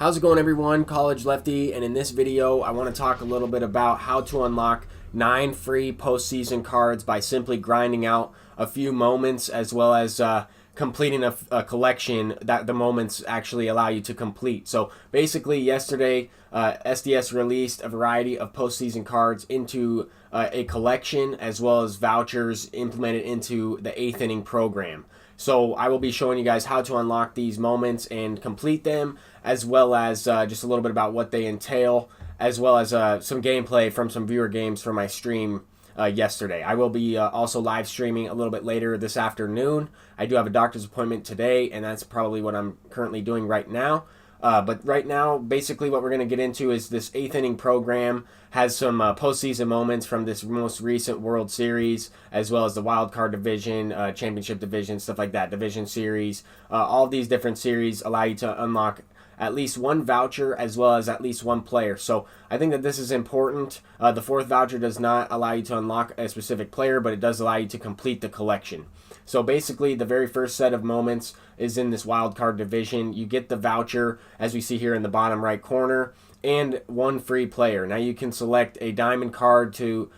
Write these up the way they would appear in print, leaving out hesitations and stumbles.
How's it going, everyone? College Lefty, and in this video I want to talk a little bit about how to unlock 9 free postseason cards by simply grinding out a few moments, as well as completing a collection that the moments actually allow you to complete. So basically yesterday SDS released a variety of postseason cards into a collection, as well as vouchers implemented into the 8th inning program. So I will be showing you guys how to unlock these moments and complete them, as well as just a little bit about what they entail, as well as some gameplay from some viewer games from my stream yesterday. I will be also live streaming a little bit later this afternoon. I do have a doctor's appointment today, and that's probably what I'm currently doing right now. But right now, basically what we're going to get into is this 8th inning program has some postseason moments from this most recent World Series, as well as the Wild Card Division, Championship Division, stuff like that, Division Series. All of these different series allow you to unlock at least one voucher, as well as at least one player. So I think that this is important. The 4th voucher does not allow you to unlock a specific player, but it does allow you to complete the collection. So basically, the very first set of moments is in this wild card division. You get the voucher, as we see here in the bottom right corner, and one free player. Now you can select a diamond card to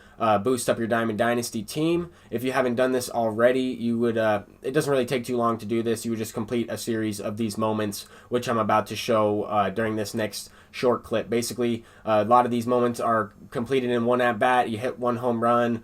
boost up your Diamond Dynasty team. If you haven't done this already, you would. It doesn't really take too long to do this. You would just complete a series of these moments, which I'm about to show during this next short clip. Basically, a lot of these moments are completed in one at bat. You hit one home run,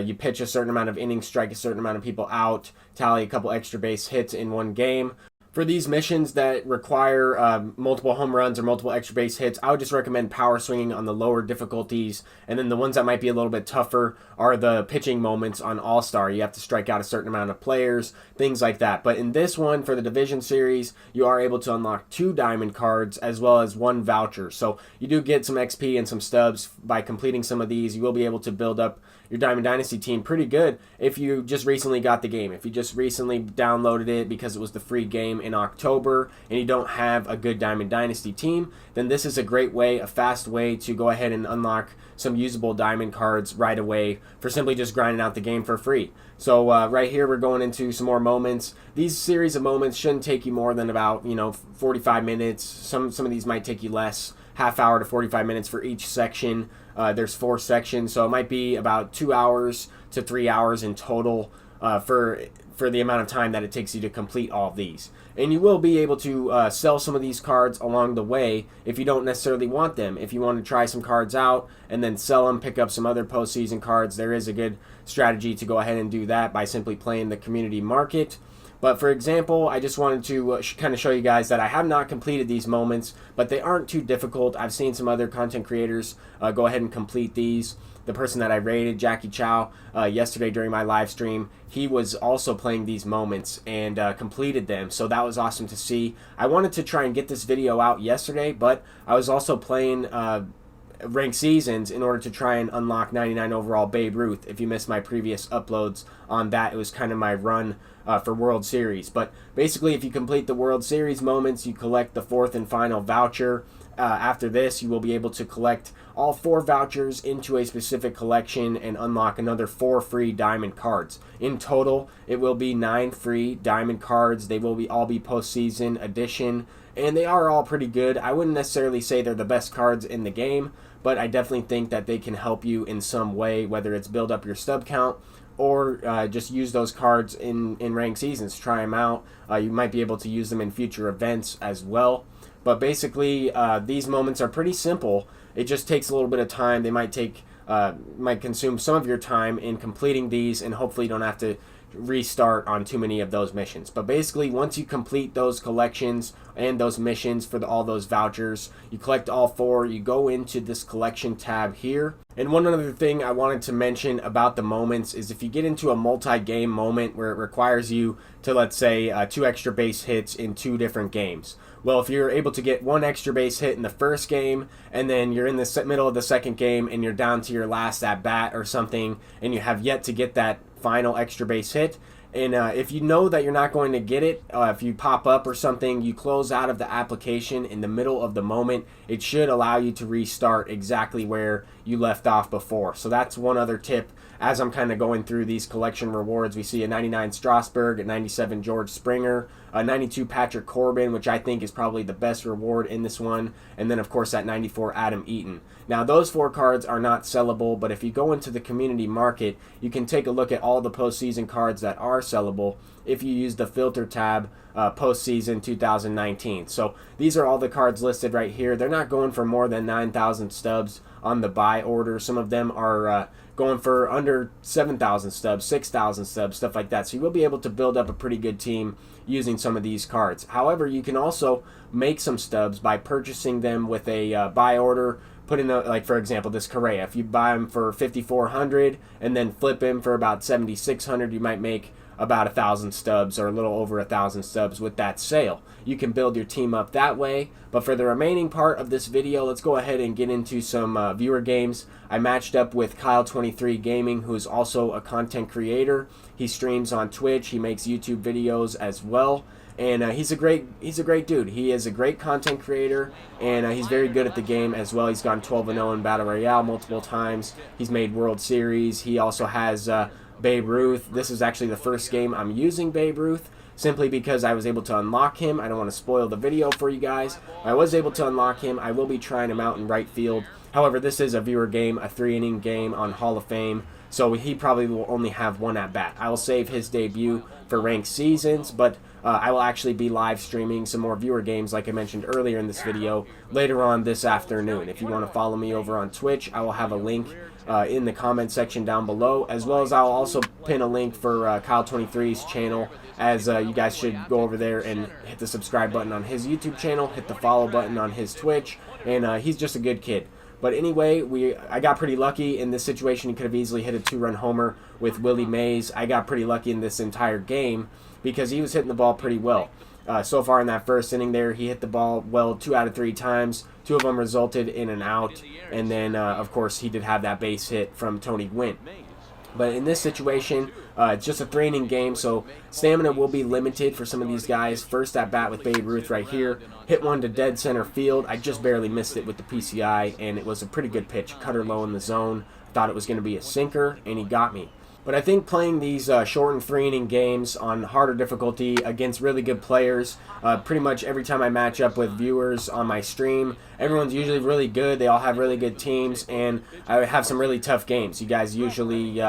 you pitch a certain amount of innings, strike a certain amount of people out, tally a couple extra base hits in one game. For these missions that require multiple home runs or multiple extra base hits, I would just recommend power swinging on the lower difficulties. And then the ones that might be a little bit tougher are the pitching moments on All-Star. You have to strike out a certain amount of players, things like that. But in this one, for the Division Series, you are able to unlock 2 diamond cards as well as 1 voucher. So you do get some XP and some stubs by completing some of these. You will be able to build up your Diamond Dynasty team pretty good if you just recently got the game. If you just recently downloaded it because it was the free game in October and you don't have a good Diamond Dynasty team, then this is a great way, a fast way to go ahead and unlock some usable diamond cards right away for simply just grinding out the game for free. So right here we're going into some more moments. These series of moments shouldn't take you more than about 45 minutes. Some of these might take you less, half hour to 45 minutes for each section. There's 4 sections, so it might be about 2 hours to 3 hours in total for the amount of time that it takes you to complete all of these. And you will be able to sell some of these cards along the way if you don't necessarily want them. If you want to try some cards out and then sell them, pick up some other postseason cards, there is a good strategy to go ahead and do that by simply playing the community market. But for example, I just wanted to kind of show you guys that I have not completed these moments, but they aren't too difficult. I've seen some other content creators go ahead and complete these. The person that I rated, Jackie Chow, yesterday during my live stream, he was also playing these moments and completed them. So that was awesome to see. I wanted to try and get this video out yesterday, but I was also playing ranked seasons in order to try and unlock 99 overall Babe Ruth. If you missed my previous uploads on that, it was kind of my run for World Series. But basically, if you complete the World Series moments, you collect the 4th and final voucher. After this, you will be able to collect all 4 vouchers into a specific collection and unlock another 4 free diamond cards. In total, it will be 9 free diamond cards. They will all be postseason edition, and they are all pretty good. I wouldn't necessarily say they're the best cards in the game, but I definitely think that they can help you in some way, whether it's build up your stub count or just use those cards in ranked seasons. Try them out. You might be able to use them in future events as well. But basically, these moments are pretty simple. It just takes a little bit of time. They might consume some of your time in completing these, and hopefully you don't have to restart on too many of those missions. But basically, once you complete those collections and those missions for all those vouchers, you collect all 4, you go into this collection tab here. And one other thing I wanted to mention about the moments is if you get into a multi-game moment where it requires you to, let's say, 2 extra base hits in 2 different games. Well, if you're able to get 1 extra base hit in the first game, and then you're in the middle of the second game and you're down to your last at bat or something, and you have yet to get that final extra base hit, and if you know that you're not going to get it, if you pop up or something, you close out of the application in the middle of the moment, it should allow you to restart exactly where you left off before. So that's one other tip. As I'm kind of going through these collection rewards, we see a 99 Strasburg, a 97 George Springer, 92 Patrick Corbin, which I think is probably the best reward in this one, and then of course that 94 Adam Eaton. Now those 4 cards are not sellable, but if you go into the community market, you can take a look at all the postseason cards that are sellable if you use the filter tab, postseason 2019. So these are all the cards listed right here. They're not going for more than 9,000 stubs on the buy order. Some of them are going for under 7,000 stubs, 6,000 stubs, stuff like that. So you will be able to build up a pretty good team using some of these cards. However, you can also make some stubs by purchasing them with a buy order. Put in, like for example, this Correa. If you buy him for 5,400 and then flip him for about 7,600, you might make about 1,000 stubs or a little over 1,000 stubs with that sale. You can build your team up that way. But for the remaining part of this video, let's go ahead and get into some viewer games. I matched up with Kyle23 Gaming, who is also a content creator. He streams on Twitch. He makes YouTube videos as well. And he's a great dude. He is a great content creator, and he's very good at the game as well. He's gone 12-0 in Battle Royale multiple times. He's made World Series. He also has Babe Ruth. This is actually the first game I'm using Babe Ruth, simply because I was able to unlock him. I don't want to spoil the video for you guys. I was able to unlock him. I will be trying him out in right field. However, this is a viewer game, a 3-inning game on Hall of Fame, so he probably will only have 1 at-bat. I will save his debut for ranked seasons, but I will actually be live streaming some more viewer games like I mentioned earlier in this video later on this afternoon. If you want to follow me over on Twitch, I will have a link in the comment section down below, as well as I'll also pin a link for Kyle23's channel, as you guys should go over there and hit the subscribe button on his YouTube channel, hit the follow button on his Twitch, and he's just a good kid. But anyway, I got pretty lucky in this situation. He could have easily hit a 2-run homer with Willie Mays. I got pretty lucky in this entire game because he was hitting the ball pretty well. So far in that first inning there, he hit the ball well 2 out of 3 times. 2 of them resulted in an out. And then, of course, he did have that base hit from Tony Gwynn. But in this situation, it's just a 3-inning game, so stamina will be limited for some of these guys. First at bat with Babe Ruth right here. Hit one to dead center field. I just barely missed it with the PCI, and it was a pretty good pitch. Cutter low in the zone. Thought it was going to be a sinker, and he got me. But I think playing these shortened 3-inning games on harder difficulty against really good players, pretty much every time I match up with viewers on my stream, everyone's usually really good. They all have really good teams, and I have some really tough games. You guys usually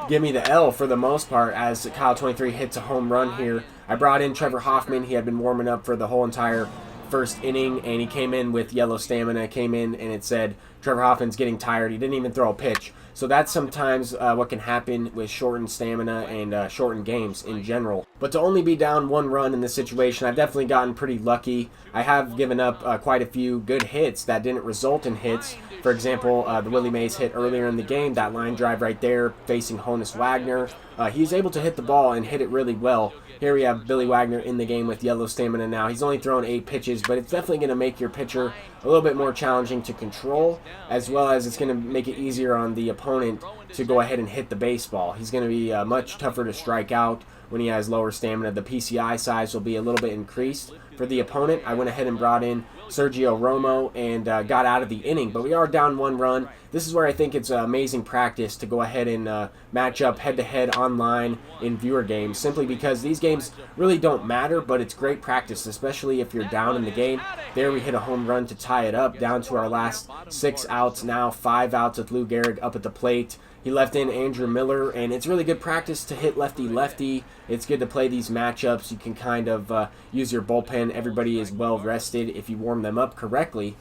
give me the L for the most part, as Kyle23 hits a home run here. I brought in Trevor Hoffman. He had been warming up for the whole entire first inning, and he came in with yellow stamina. Came in and it said Trevor Hoffman's getting tired. He didn't even throw a pitch. So that's sometimes what can happen with shortened stamina and shortened games in general. But to only be down 1 run in this situation, I've definitely gotten pretty lucky. I have given up quite a few good hits that didn't result in hits. For example, the Willie Mays hit earlier in the game, that line drive right there facing Honus Wagner. He's able to hit the ball and hit it really well. Here we have Billy Wagner in the game with yellow stamina now. He's only thrown 8 pitches, but it's definitely going to make your pitcher a little bit more challenging to control, as well as it's going to make it easier on the opponent to go ahead and hit the baseball. He's going to be much tougher to strike out when he has lower stamina. The PCI size will be a little bit increased for the opponent. I went ahead and brought in Sergio Romo and got out of the inning, but we are down 1 run. This is where I think it's amazing practice to go ahead and match up head-to-head online in viewer games, simply because these games really don't matter, but it's great practice, especially if you're down in the game. There we hit a home run to tie it up, down to our last 6 outs now, 5 outs with Lou Gehrig up at the plate. He left in Andrew Miller, and it's really good practice to hit lefty-lefty. It's good to play these matchups. You can kind of use your bullpen. Everybody is well rested. If you warm them up correctly,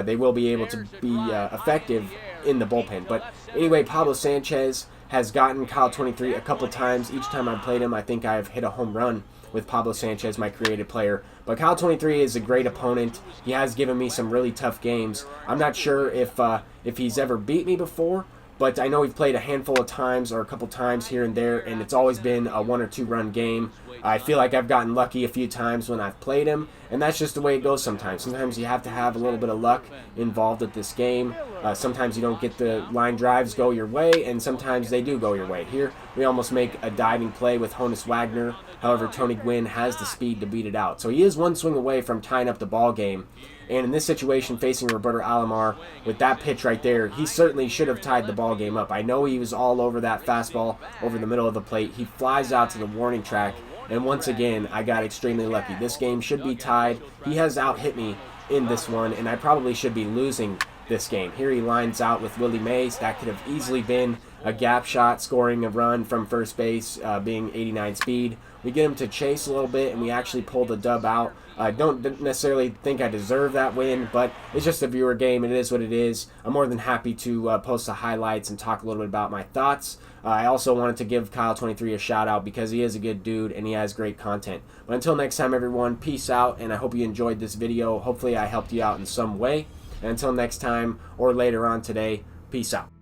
they will be able to be effective in the bullpen. But anyway, Pablo Sanchez has gotten Kyle23 a couple times. Each time I've played him, I think I've hit a home run with Pablo Sanchez, my creative player. But Kyle23 is a great opponent. He has given me some really tough games. I'm not sure if he's ever beat me before, but I know we've played a handful of times or a couple times here and there, and it's always been a 1 or 2 run game. I feel like I've gotten lucky a few times when I've played him, and that's just the way it goes sometimes. Sometimes you have to have a little bit of luck involved with this game. Sometimes you don't get the line drives go your way, and sometimes they do go your way. Here, we almost make a diving play with Honus Wagner. However, Tony Gwynn has the speed to beat it out. So he is 1 swing away from tying up the ball game. And in this situation, facing Roberto Alomar, with that pitch right there, he certainly should have tied the ball game up. I know he was all over that fastball over the middle of the plate. He flies out to the warning track, And once again, I got extremely lucky. This game should be tied. He has out-hit me in this one, and I probably should be losing this game. Here he lines out with Willie Mays. That could have easily been a gap shot, scoring a run from first base, being 89 speed. We get him to chase a little bit, and we actually pull the dub out. I don't necessarily think I deserve that win, but it's just a viewer game, and it is what it is. I'm more than happy to post the highlights and talk a little bit about my thoughts. I also wanted to give Kyle23 a shout out because he is a good dude and he has great content. But until next time, everyone, peace out, and I hope you enjoyed this video. Hopefully I helped you out in some way. And until next time, or later on today, peace out.